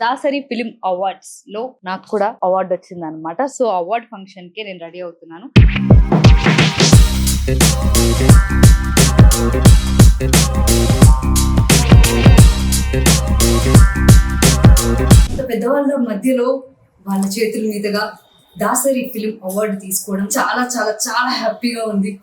Dasari film awards లో నాకు కూడా అవార్డు వచ్చింది అనమాట. సో అవార్డ్ ఫంక్షన్ కి నేను రెడీ అవుతున్నాను. పెద్దవాళ్ళ మధ్యలో వాళ్ళ చేతుల మీదుగా దాసరి ఫిలిం అవార్డు తీసుకోవడం చాలా చాలా చాలా హ్యాపీగా ఉంది.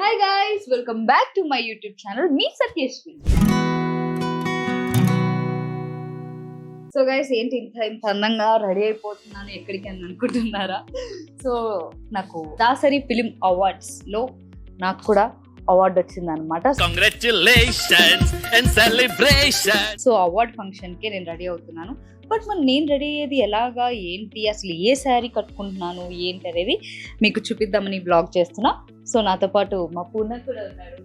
Hi guys, welcome back to my YouTube channel me Satyasri. So guys, ఏంటి ఇంత అందంగా రెడీ అయిపోతున్నాను ఎక్కడికి అని అనుకుంటున్నారా? సో నాకు దాసరి ఫిలిం అవార్డ్స్ లో నాకు కూడా అవార్డు వచ్చింది అనమాట. సో అవార్డ్ ఫంక్షన్ కి నేను రెడీ అవుతున్నాను. బట్ మరి నేను రెడీ అయ్యేది ఎలాగా, ఏంటి, అసలు ఏ శారీ కట్టుకుంటున్నాను ఏంటి అనేది మీకు చూపిద్దామని బ్లాగ్ చేస్తున్నా. సో నాతో పాటు మా పూర్ణ కూడా ఉన్నాడు.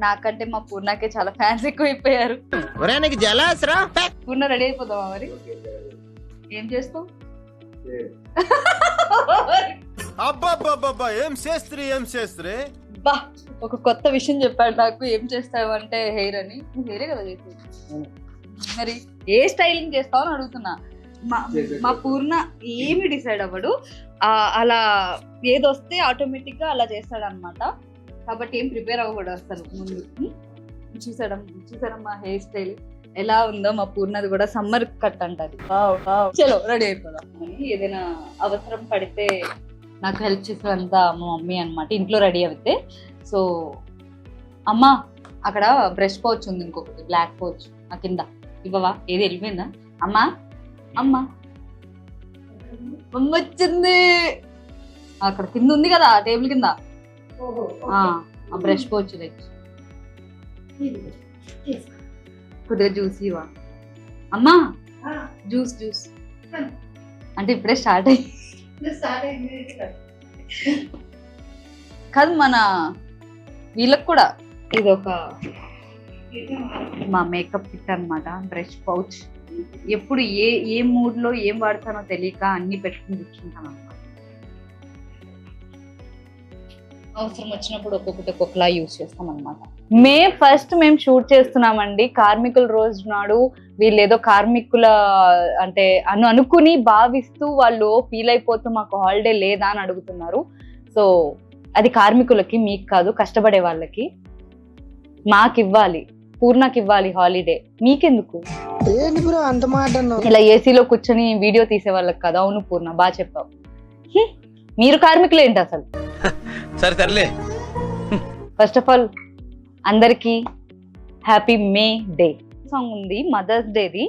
నాకంటే మా పూర్ణకే చాలా ఫ్యాన్స్ ఎక్కువైపోయారు. పూర్ణ రెడీ అయిపోదామా మరి? ఏం చేస్తావు? బా, ఒక కొత్త విషయం చెప్పాడు నాకు. ఏం చేస్తావు అంటే హెయిర్ అని. హెయిరే కదా చేసేది. మరి ఏ స్టైలింగ్ చేస్తావు అని అడుగుతున్నా. మా పూర్ణ ఏమి డిసైడ్ అవ్వడు, అలా ఏదొస్తే ఆటోమేటిక్ గా అలా చేస్తాడు అనమాట. కాబట్టి ఏం ప్రిపేర్ అవ్వకూడదు అసలు ముందు. చూసారమ్మా హెయిర్ స్టైల్ ఎలా ఉందో. మా పూర్ణది కూడా సమ్మర్ కట్ అంటారు. చలో రెడీ అయిపోదాం. ఏదైనా అవసరం పడితే నాకు హెల్ప్ చేసేదంతా మా మమ్మీ అనమాట, ఇంట్లో రెడీ అయితే. సో అమ్మ, అక్కడ బ్రష్ పౌచ్ ఉంది, ఇంకొకటి బ్లాక్ పౌచ్ ఆ కింద ఇవ్వవా? ఏది వెళ్ళిపోయిందా? అమ్మా అమ్మ మమ్మ వచ్చింది. అక్కడ కింద ఉంది కదా టేబుల్ కింద, ఆ బ్రష్ పౌచ్ తెచ్చి కొద్దిగా జ్యూస్ ఇవా. అమ్మా జ్యూస్ అంటే ఇప్పుడే స్టార్ట్ అయ్యింది కాదు, మన వీళ్ళకి కూడా ఇది ఒక మా మేకప్ కిట్ అనమాట. బ్రష్ పౌచ్ ఎప్పుడు ఏ మూడ్ లో ఏం వాడతానో తెలియక అన్ని పెట్టుకుని కూర్చుంటాను అనమాట. అవసరం వచ్చినప్పుడు ఒక్కొక్కలా యూజ్ చేస్తాం అనమాట. మే 1 మేము షూట్ చేస్తున్నామండి. కార్మికుల రోజు నాడు వీళ్ళు ఏదో కార్మికుల అంటే అనుకుని భావిస్తూ వాళ్ళు ఫీల్ అయిపోతూ మాకు హాలిడే లేదా అని అడుగుతున్నారు. సో అది కార్మికులకి, మీకు కాదు, కష్టపడే వాళ్ళకి. మాకు ఇవ్వాలి, పూర్ణకి ఇవ్వాలి హాలిడే, మీకెందుకు? ఇలా ఏసీలో కూర్చొని వీడియో తీసే వాళ్ళకి కదా. అవును పూర్ణ, బాగా చెప్పావు. మీరు కార్మికులు ఏంటి అసలు? సరే, ఫస్ట్ ఆఫ్ ఆల్ అందరికి హ్యాపీ మే డే. సాంగ్ ఉంది మదర్స్ డేది.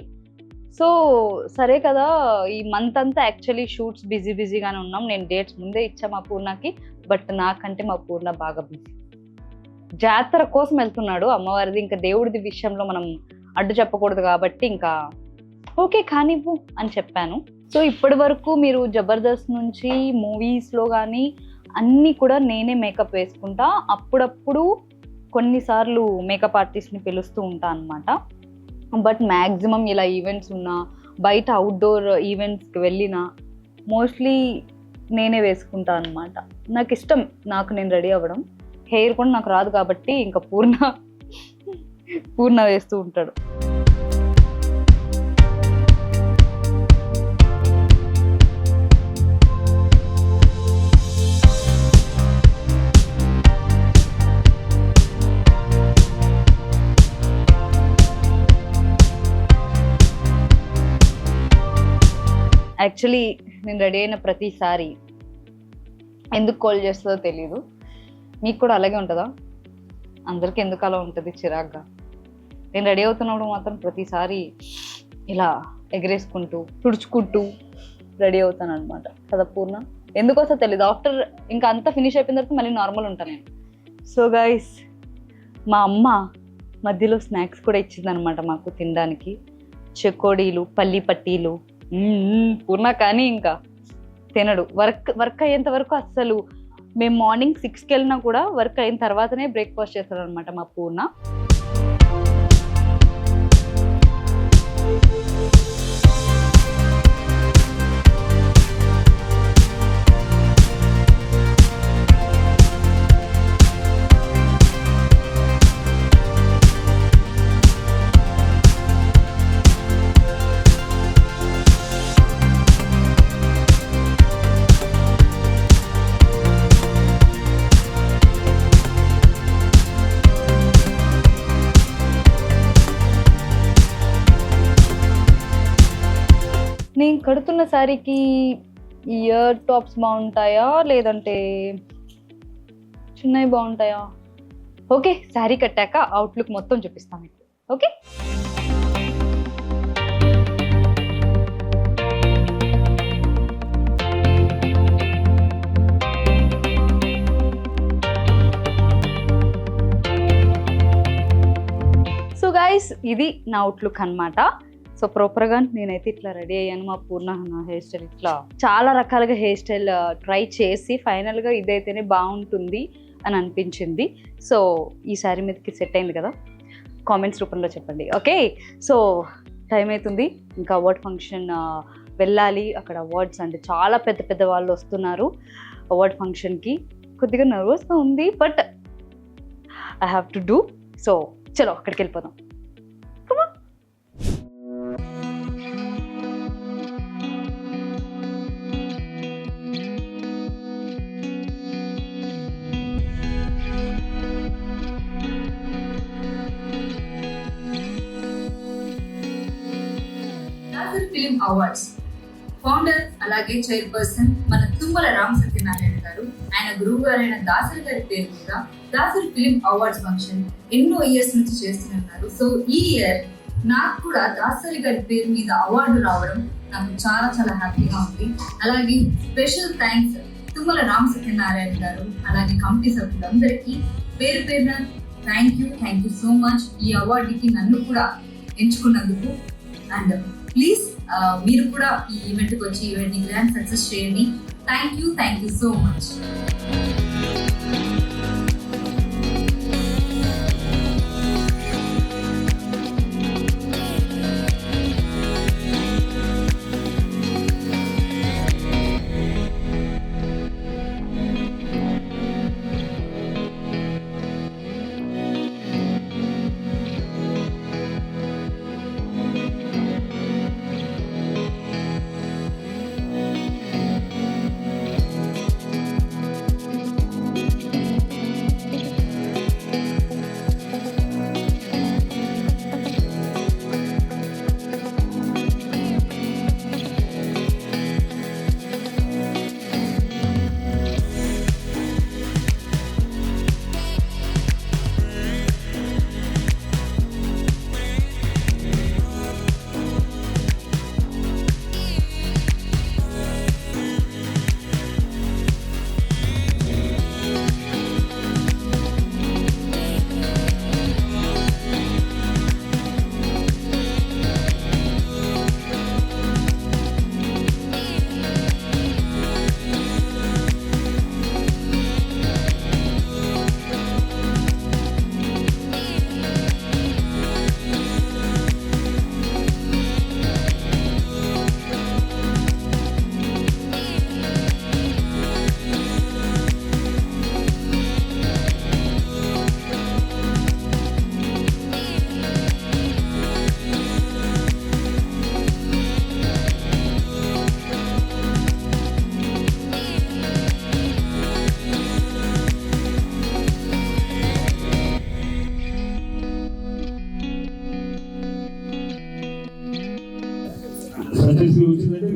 సో సరే కదా, ఈ మంత్ అంతా యాక్చువల్లీ షూట్స్ బిజీగానే ఉన్నాం. నేను డేట్స్ ముందే ఇచ్చా మా పూర్ణకి. బట్ నాకంటే మా పూర్ణ బాగా బిజీ. జాతర కోసం వెళ్తున్నాడు అమ్మవారిది. ఇంకా దేవుడిది విషయంలో మనం అడ్డు చెప్పకూడదు కాబట్టి ఇంకా ఓకే కానివ్వు అని చెప్పాను. సో ఇప్పటి వరకు మీరు జబర్దస్త్ నుంచి మూవీస్లో కానీ అన్నీ కూడా నేనే మేకప్ వేసుకుంటా. అప్పుడప్పుడు కొన్నిసార్లు మేకప్ ఆర్టిస్ట్ని పిలుస్తూ ఉంటా అనమాట. బట్ మ్యాక్సిమం ఇలా ఈవెంట్స్ ఉన్నా, బయట అవుట్డోర్ ఈవెంట్స్కి వెళ్ళినా మోస్ట్లీ నేనే వేసుకుంటా అనమాట. నాకు ఇష్టం, నాకు నేను రెడీ అవ్వడం. హెయిర్ కూడా నాకు రాదు కాబట్టి ఇంకా పూర్ణ వేస్తూ ఉంటాడు. యాక్చువల్లీ నేను రెడీ అయిన ప్రతిసారి ఎందుకు కాల్ చేస్తుందో తెలీదు. మీకు కూడా అలాగే ఉంటుందా? అందరికీ ఎందుకు అలా ఉంటుంది చిరాగ్గా. నేను రెడీ అవుతున్నప్పుడు మాత్రం ప్రతిసారి ఇలా ఎగరేసుకుంటూ తుడుచుకుంటూ రెడీ అవుతాను అనమాట కదా పూర్ణ. ఎందుకోసో తెలీదు. ఆఫ్టర్ ఇంకా అంతా ఫినిష్ అయిపోయిన తర్వాత మళ్ళీ నార్మల్ ఉంటాను నేను. సో గైస్, మా అమ్మ మధ్యలో స్నాక్స్ కూడా ఇచ్చిందనమాట మాకు తినడానికి. చెకోడీలు, పల్లి పట్టీలు. పూర్ణ కానీ ఇంకా తినడు. వర్క్ అయ్యేంత వరకు అస్సలు. మేము మార్నింగ్ 6కి వెళ్ళినా కూడా వర్క్ అయిన తర్వాతనే బ్రేక్ఫాస్ట్ చేస్తాడు అనమాట మా పూర్ణ. నేను కడుతున్న శారీకి ఇయర్ టాప్స్ బాగుంటాయా లేదంటే చిన్నవి బాగుంటాయా? ఓకే, శారీ కట్టాక అవుట్లుక్ మొత్తం చూపిస్తాను మీకు. ఓకే, సో గైస్ ఇది నా అవుట్లుక్ అన్నమాట. సో ప్రాపర్గా నేనైతే ఇట్లా రెడీ అయ్యాను. మా పూర్ణ నా హెయిర్ స్టైల్ ఇట్లా చాలా రకాలుగా హెయిర్ స్టైల్ ట్రై చేసి ఫైనల్గా ఇదైతేనే బాగుంటుంది అని అనిపించింది. సో ఈ శారీ మీదకి సెట్ అయింది కదా, కామెంట్స్ రూపంలో చెప్పండి. ఓకే, సో టైం అవుతుంది, ఇంకా అవార్డ్ ఫంక్షన్ వెళ్ళాలి. అక్కడ అవార్డ్స్ అంటే చాలా పెద్ద పెద్ద వాళ్ళు వస్తున్నారు అవార్డ్ ఫంక్షన్కి. కొద్దిగా నర్వస్గా ఉంది, but I have to do. So చలో అక్కడికి వెళ్ళిపోదాం. ఫిలిం అవార్డ్స్ ఫౌండర్ అలాగే చైర్పర్సన్ మన తుమ్మల రామ్ సత్యనారాయణ గారు, ఆయన గురువు గారైన దాసరి గారి పేరు మీద దాసరి ఫిలిం అవార్డ్స్ ఫంక్షన్ ఎన్నో ఇయర్స్ నుంచి చేస్తున్నారు. సో ఈ ఇయర్ నాకు కూడా దాసరి గారి పేరు మీద అవార్డు రావడం నాకు చాలా చాలా హ్యాపీగా ఉంది. అలాగే స్పెషల్ థ్యాంక్స్ తుమ్మల రామ్ సత్యనారాయణ గారు అలాగే కమిటీ సభ్యులందరికీ పేరు పేరున థ్యాంక్ యూ సో మచ్. ఈ అవార్డుకి నన్ను కూడా ఎంచుకున్నందుకు. అండ్ ప్లీజ్ మీరు కూడా ఈ ఈవెంట్కి వచ్చి ఈవెంట్ని గ్రాండ్ సక్సెస్ చేయండి. Thank you so much.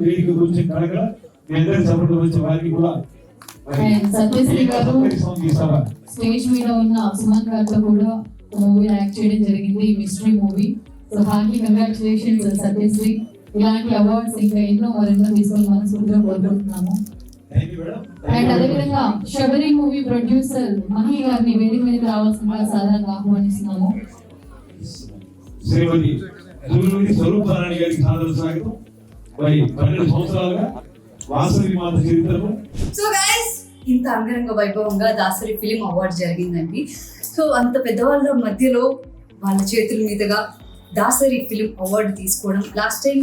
వేదిక గురించి కడగ మీ అందరి సపోర్ట్ వచ్చే వారికి కూడా సత్యశ్రీ గారు స్టేజ్ మీద ఉన్న సుమన్ గారితో కూడా మూవీ యాక్ట్ చేయడం జరిగింది, mystery movie. So hearty congratulations Satyasri. ఇలాంటి అవార్డ్స్ ఇంకా ఎన్నో మరెన్నో తీసుకొని మనస్ఫూర్తిగా కోరుకుంటున్నాము. అండ్ అదేవిధంగా శబరి మూవీ ప్రొడ్యూసర్ మహి గారిని వేదిక మీద రావాల్సిందిగా సాధారణంగా ఆహ్వానిస్తున్నాము. శ్రీమతి స్వరూపారాణి గారికి సాదర స్వాగతం. 12 సంవత్సరాలుగా వాసవి మాత చరిత్రలో. సో గైస్, ఇంత అంగరంగ వైభవంగా దాసరి ఫిలిం అవార్డ్ జరిగిందండి. సో అంత పెద్దవాళ్ళ మధ్యలో వాళ్ళ చేతుల మీదుగా దాసరి ఫిలిం అవార్డు తీసుకోవడం. లాస్ట్ టైం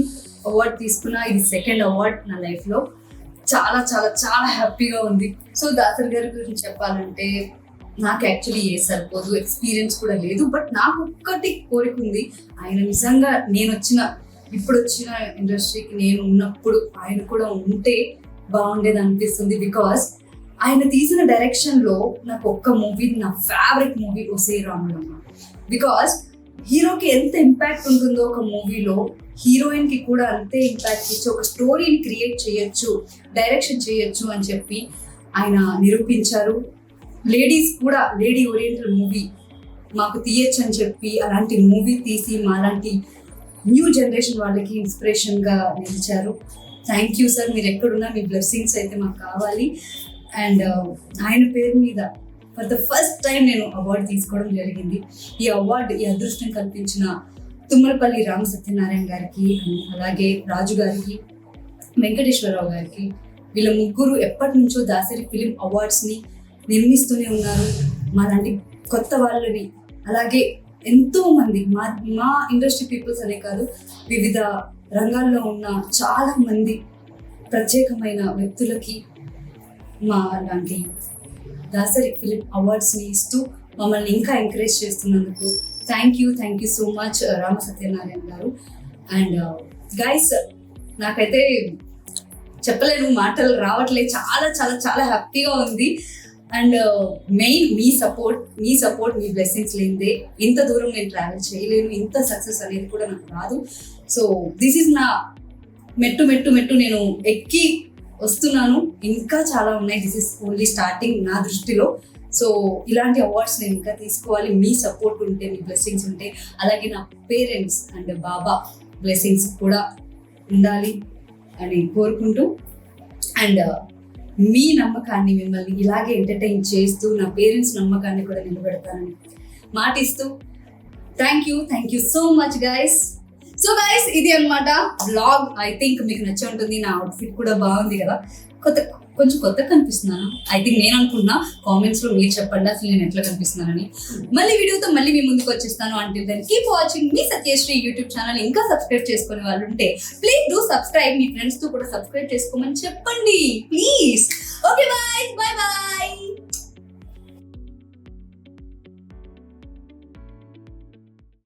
అవార్డు తీసుకున్న, ఇది సెకండ్ అవార్డ్ నా లైఫ్లో. చాలా చాలా చాలా హ్యాపీగా ఉంది. సో దాసరి గారి గురించి చెప్పాలంటే నాకు యాక్చువల్లీ ఏ సరిపోదు, ఎక్స్పీరియన్స్ కూడా లేదు. బట్ నాకు ఒక్కటి కోరిక ఉంది, ఆయన నిజంగా ఇప్పుడు వచ్చిన ఇండస్ట్రీకి నేను ఉన్నప్పుడు ఆయన కూడా ఉంటే బాగుండేది అనిపిస్తుంది. బికాస్ ఆయన తీసిన డైరెక్షన్లో నాకు ఒక్క మూవీ, నా ఫేవరెట్ మూవీ ఒసే రాముడు. బికాస్ హీరోకి ఎంత ఇంపాక్ట్ ఉంటుందో ఒక మూవీలో, హీరోయిన్కి కూడా అంతే ఇంపాక్ట్ ఇచ్చి ఒక స్టోరీని క్రియేట్ చేయొచ్చు, డైరెక్షన్ చేయొచ్చు అని చెప్పి ఆయన నిరూపించారు. లేడీస్ కూడా లేడీ ఓరియంటెడ్ మూవీ మాకు తీయచ్చు అని చెప్పి అలాంటి మూవీ తీసి మాలాంటి న్యూ జనరేషన్ వాళ్ళకి ఇన్స్పిరేషన్గా నిలిచారు. థ్యాంక్ యూ సార్, మీరు ఎక్కడున్నా మీ బ్లెస్సింగ్స్ అయితే మాకు కావాలి. అండ్ ఆయన పేరు మీద ఫర్ ద ఫస్ట్ టైం నేను అవార్డు తీసుకోవడం జరిగింది. ఈ అవార్డు, ఈ అదృష్టం కల్పించిన తుమ్మలపల్లి రామ సత్యనారాయణ గారికి, అలాగే రాజు గారికి, వెంకటేశ్వరరావు గారికి, వీళ్ళ ముగ్గురు ఎప్పటి నుంచో దాసరి ఫిలిం అవార్డ్స్ని నిర్మిస్తూనే ఉన్నారు. మాలాంటి కొత్త వాళ్ళని, అలాగే ఎంతో మంది మా ఇండస్ట్రీ పీపుల్స్ అనే కాదు, వివిధ రంగాల్లో ఉన్న చాలా మంది ప్రత్యేకమైన వ్యక్తులకి మా లాంటి దాసరి ఫిలిం అవార్డ్స్ని ఇస్తూ మమ్మల్ని ఇంకా ఎంకరేజ్ చేస్తున్నందుకు thank you so much Rama Satyanarayana గారు. అండ్ గైస్, నాకైతే చెప్పలేను, మాటలు రావట్లేదు, చాలా చాలా చాలా హ్యాపీగా ఉంది. And main me support, me blessings లేనిదే ఇంత దూరం నేను ట్రావెల్ చేయలేను, ఇంత సక్సెస్ అనేది కూడా నాకు రాదు. సో దిస్ ఈజ్ నా మెట్టు నేను ఎక్కి వస్తున్నాను. ఇంకా చాలా ఉన్నాయి, దిస్ ఇస్ ఓన్లీ స్టార్టింగ్ నా దృష్టిలో. సో ఇలాంటి అవార్డ్స్ నేను ఇంకా తీసుకోవాలి. మీ సపోర్ట్ ఉంటే, మీ బ్లెస్సింగ్స్ ఉంటే, అలాగే నా పేరెంట్స్ అండ్ బాబా బ్లెస్సింగ్స్ కూడా ఉండాలి అని కోరుకుంటూ, అండ్ మీ నమ్మకాన్ని, మిమ్మల్ని ఇలాగే ఎంటర్టైన్ చేస్తూ నా పేరెంట్స్ నమ్మకాన్ని కూడా నిలబెడతానని మాటిస్తూ thank you so much guys. So guys, ఇది అన్నమాట బ్లాగ్. ఐ థింక్ మీకు నచ్చే ఉంటుంది. నా అవుట్ఫిట్ కూడా బాగుంది కదా, కొంచెం కొత్తగా కనిపిస్తున్నాను ఐ థింక్. నేను అనుకున్నా, కామెంట్స్లో మీరు చెప్పండి అసలు నేను ఎట్లా కనిపిస్తున్నానని. మళ్ళీ వీడియోతో మళ్ళీ మీ ముందుకు వచ్చేస్తాను. అంటే దాన్ని కీప్ వాచింగ్ మీ సత్యశ్రీ యూట్యూబ్ ఛానల్. ఇంకా సబ్స్క్రైబ్ చేసుకునే వాళ్ళు ఉంటే ప్లీజ్ డూ సబ్స్క్రైబ్. మీ ఫ్రెండ్స్తో కూడా సబ్స్క్రైబ్ చేసుకోమని చెప్పండి ప్లీజ్. Okay bye bye.